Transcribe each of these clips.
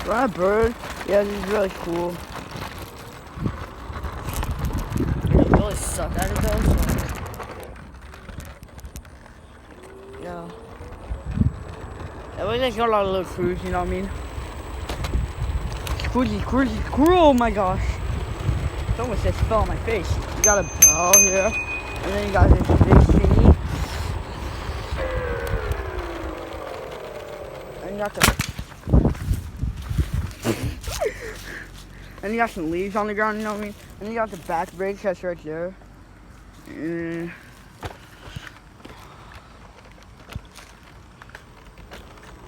Run a bird? Yeah, this is really cool. I really suck at it though, so yeah. At least I got a lot of little food, you know what I mean? Squirrel, oh my gosh. Someone just fell on my face. You got a bell here, and then you got this big thingy. And you got the and you got some leaves on the ground, you know what I mean? And you got the back bridge that's right there.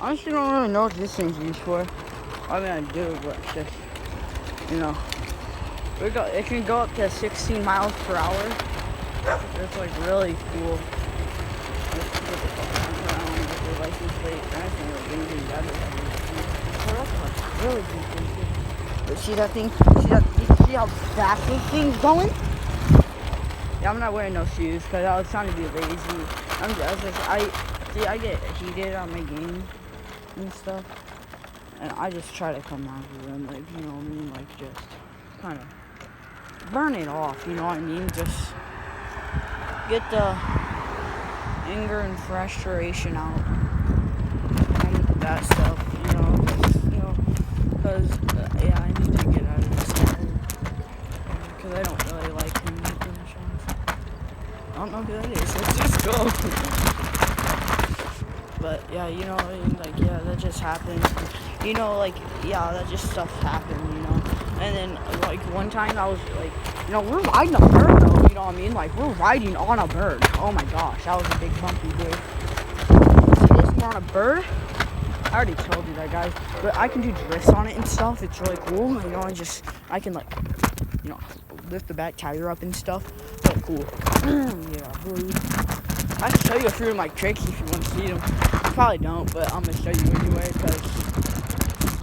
Honestly, don't really know what this thing's used for. I mean, I do, but it's just, you know. It can go up to 16 miles per hour. It's like really cool. License plate. Really cool. But see that thing? See how fast this thing's going? Yeah, I'm not wearing no shoes because I was trying to be lazy. I get heated on my game and stuff, and I just try to come out of them, like, you know what I mean, like, just kind of burn it off, you know what I mean, just get the anger and frustration out on that stuff, because, yeah, I need to get out of this head, because I don't really like him. I don't know who that is, let's just go. But yeah, you know, like, yeah, that just happened. You know, like, yeah, that just stuff happened, you know. And then, like, one time I was, like, you know, we're riding a bird, though, you know what I mean? Like, we're riding on a bird. Oh, my gosh, that was a big bumpy day. See this? We're on a bird. I already told you that, guys. But I can do drifts on it and stuff. It's really cool. You know, I can, like, you know, lift the back tire up and stuff. Really cool. Yeah, boy. I can show you a few of my tricks if you want to see them. You probably don't, but I'm going to show you anyway because,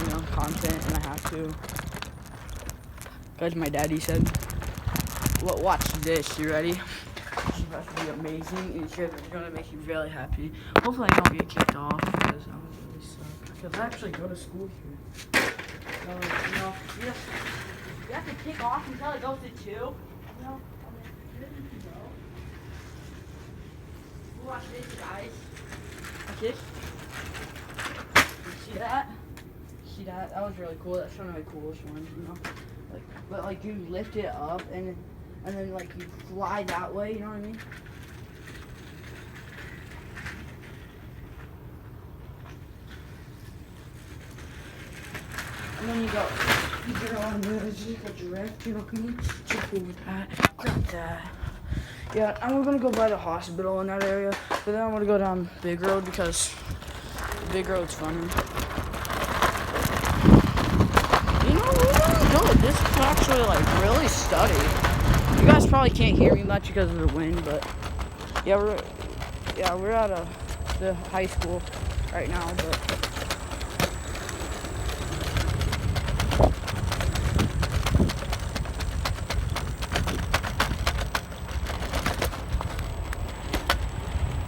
you know, content and I have to. Because my daddy said, well, watch this. You ready? It's about to be amazing and it's going to make you really happy. Hopefully I don't get kicked off because I'm going to really suck. Because I actually go to school here. So, you know, you have to kick off until it goes to 2. You know, I mean, here you go. Watch this, guys. Watch this. You see that? See that? That was really cool. That's one of my coolest ones, you know. Like, but like you lift it up and then like you fly that way. You know what I mean? And then you go on the drift. You know what I mean? So cool with that. Grab that. Yeah, and we're gonna go by the hospital in that area, but then I'm gonna go down Big Road because Big Road's funny. You know, we're really good. This is actually like really steady. You guys probably can't hear me much because of the wind, but yeah, we're at the high school right now, but.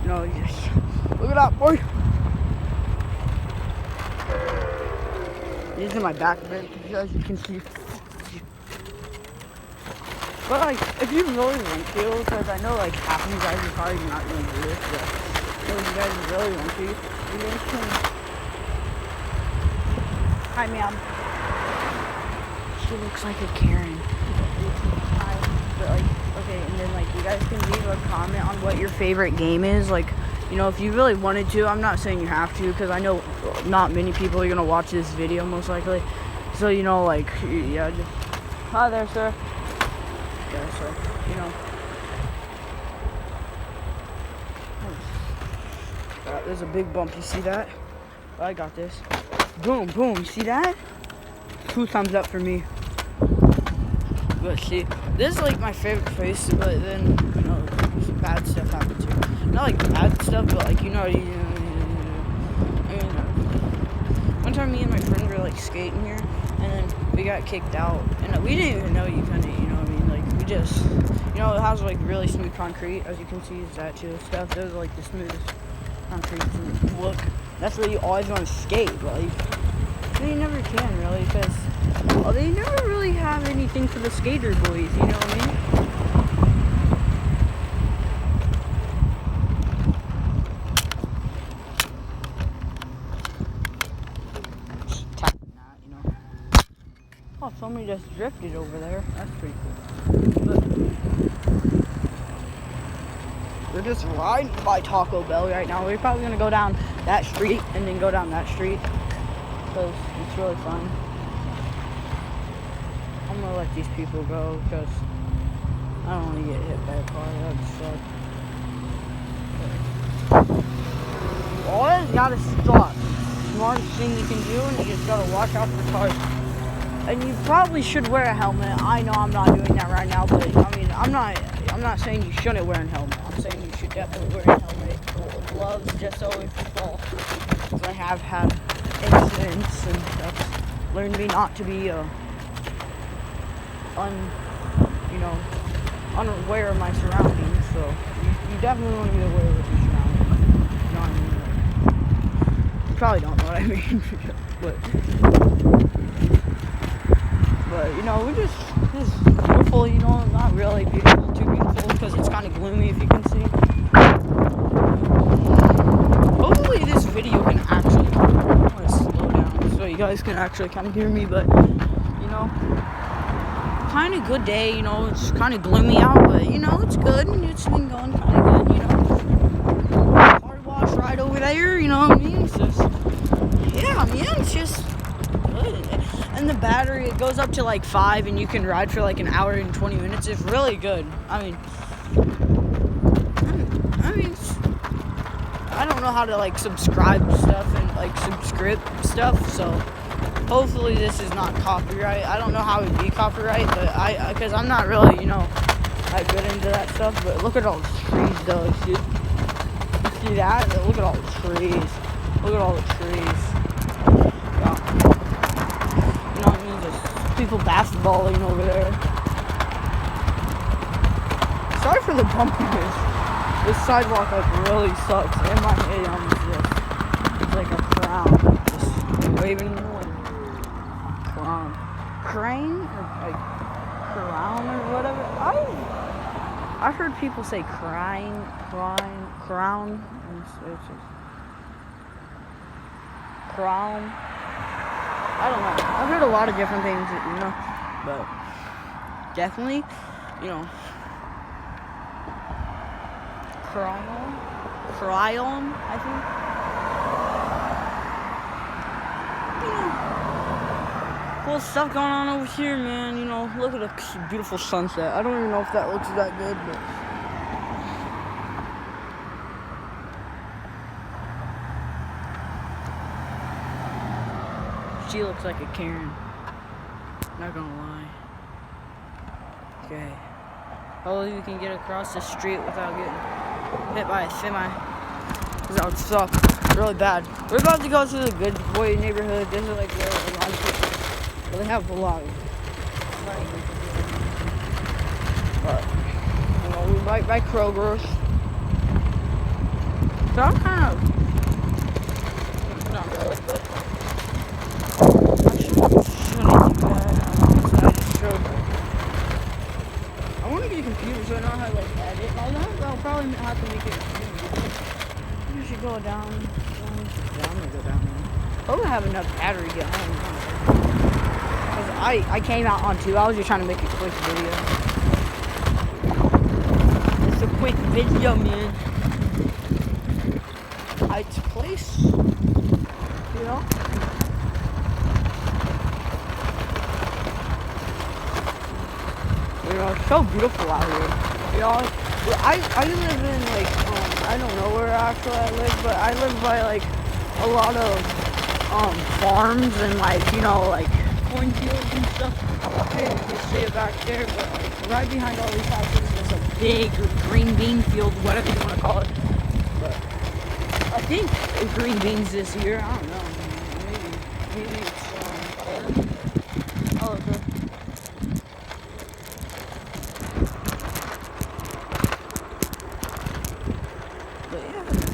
No, yes. Look at that, boy. These are my back benches, as you can see. But like, if you really want to, because I know like half of you guys are probably not going to do this, but if you guys really want to, you guys can. Hi, ma'am. She looks like a Karen. Hi. But like. Okay, and then like you guys can leave a comment on what your favorite game is. Like, you know, if you really wanted to, I'm not saying you have to, because I know not many people are gonna watch this video most likely. So you know, like, yeah, just hi there, sir. Yeah, sir. You know, there's a big bump. You see that? I got this. Boom, boom. You see that? 2 thumbs up for me. But see, this is like my favorite place, but then, you know, some bad stuff happened too. Not like bad stuff, but like, you know, one time me and my friend were like skating here, and then we got kicked out, and we didn't even know you couldn't, you know what I mean, like, we just, you know, it has like really smooth concrete, as you can see, is that too, stuff, those are like the smoothest concrete, look, that's where you always want to skate, like, They never can, really, because they never really have anything for the skater boys, you know what I mean? Just tapping that, you know. Oh, somebody just drifted over there. That's pretty cool. But we're just riding by Taco Bell right now. We're probably going to go down that street and then go down that street. Because it's really fun. I'm gonna let these people go because I don't want to get hit by a car. That would suck. Always gotta stop. Smartest thing you can do, and you just gotta watch out for cars. And you probably should wear a helmet. I know I'm not doing that right now, but I mean, I'm not saying you shouldn't wear a helmet. I'm saying you should definitely wear a helmet. Gloves, just so if you fall. Because I have had incidents and stuff. Learned me not to be unaware of my surroundings. So you definitely want to be aware of your surroundings. You know what I mean? You probably don't know what I mean, but you know, we're just beautiful. You know, not really beautiful, too beautiful, because it's kind of gloomy if you can see. Hopefully this video can actually, I'm going to slow down so you guys can actually kind of hear me, but, you know, kind of good day, you know, it's kind of gloomy out, but, you know, it's good, and it's been going kind of good, you know. Car wash right over there, you know what I mean? It's just, yeah, man, it's just good. And the battery, it goes up to like 5, and you can ride for like an hour and 20 minutes. It's really good. I mean, I don't know how to like subscribe stuff and like subscript stuff, so hopefully this is not copyright. I don't know how it would be copyright, but because I'm not really, you know, that good into that stuff. But look at all the trees, though. You see that? Look at all the trees. Look at all the trees. Yeah. You know what I mean? Just people basketballing over there. Sorry for the bumpiness. This sidewalk like really sucks. In my head, it's like a crown, just waving in the wind. Crane or like crown or whatever. I've heard people say crown. It's just crown. I don't know. I've heard a lot of different things, you know, but definitely, you know. Cryon, I think. You know, cool stuff going on over here, man. You know, look at the beautiful sunset. I don't even know if that looks that good, but she looks like a Karen. Not gonna lie. Okay. Hopefully we can get across the street without getting hit by a semi. Because that would suck really bad. We're about to go to the Good Boy neighborhood. This is like where a lot of people really have a lot of money. But, you know, we're right by Kroger's. So I'm kind of, not really, but I shouldn't do that. I just showed her. I want to get a computer so I know how to like edit and all that. I'll probably have to make it a computer. You should go down. I'm gonna go down there. Hope I have enough battery to get home. Because I came out on 2. I was just trying to make a quick video. It's a quick video, man. It's a place, you know. You know, it's so beautiful out here. You know, I live in like, I don't know where actually I live, but I live by like a lot of farms and like, you know, like cornfields and stuff. Hey, you can see it back there, but like right behind all these houses is a big green bean field, whatever you want to call it. But I think green beans this year, I don't know. Maybe it's okay.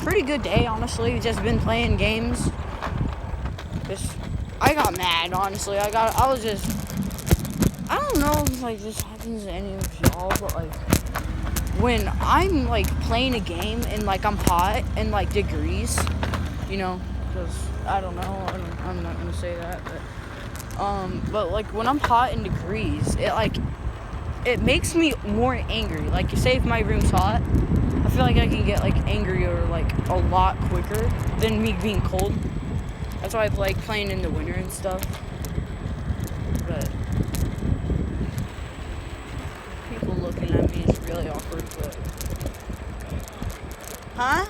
Pretty good day, honestly. Just been playing games. I got got mad, honestly. I don't know if like this happens to any of y'all, but like when I'm like playing a game and like I'm hot and like degrees, you know, because I don't know, I'm not gonna say that, but like when I'm hot in degrees, it makes me more angry. Like, say if my room's hot, I feel like I can get like angrier like a lot quicker than me being cold. That's why I like playing in the winter and stuff. But people looking at me is really awkward. But huh?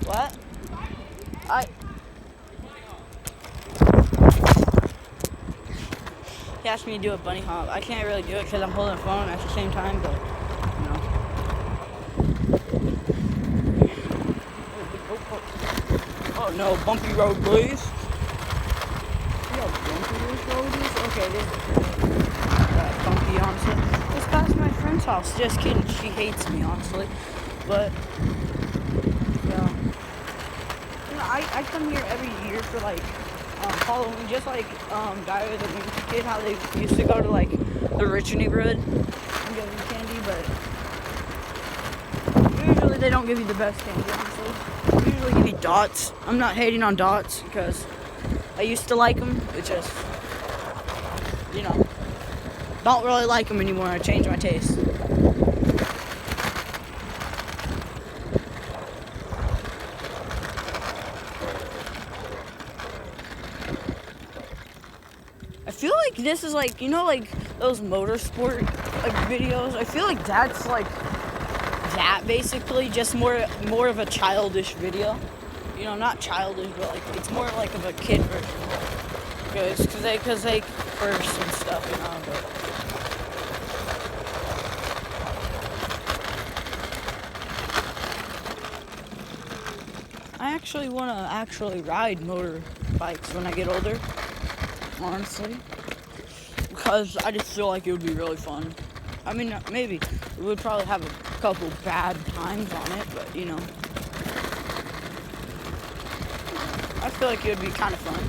What? He asked me to do a bunny hop. I can't really do it because I'm holding a phone at the same time, but, you know. Oh no, bumpy road, please. See how bumpy this road is? Okay, this is bumpy, honestly. Just past my friend's house. Just kidding. She hates me, honestly. But, yeah. You know, I come here every year for, like, Halloween, just like Diary of the Wimpy Kid, how they used to go to like the richer neighborhood and get candy, but usually they don't give you the best candy, honestly. They usually give you Dots. I'm not hating on Dots because I used to like them. It's just, you know, don't really like them anymore. I changed my taste. I feel like this is like, you know, like those motorsport like videos. I feel like that's like that basically, just more of a childish video. You know, not childish, but like it's more like of a kid version. Because they curse and stuff, you know. But I actually want to ride motorbikes when I get older. Honestly, because I just feel like it would be really fun. I mean, maybe we would probably have a couple bad times on it, but you know, I feel like it would be kind of fun.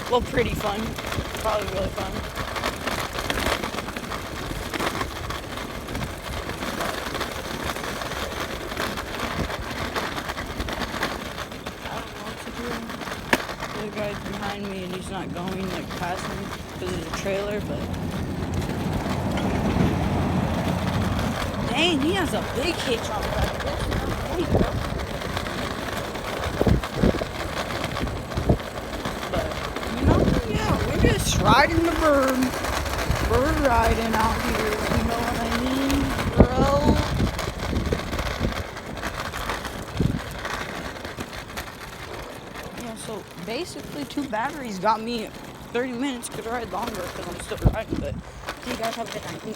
Well, pretty fun. Probably really fun. The guy's behind me and he's not going like past me because there's a trailer, but dang, he has a big hitch on the back of this. But you know, yeah, we're just riding the bird riding out here. You know what I mean, bro? So basically 2 batteries got me 30 minutes. Could ride longer because I'm still riding, but see you guys, have a good time.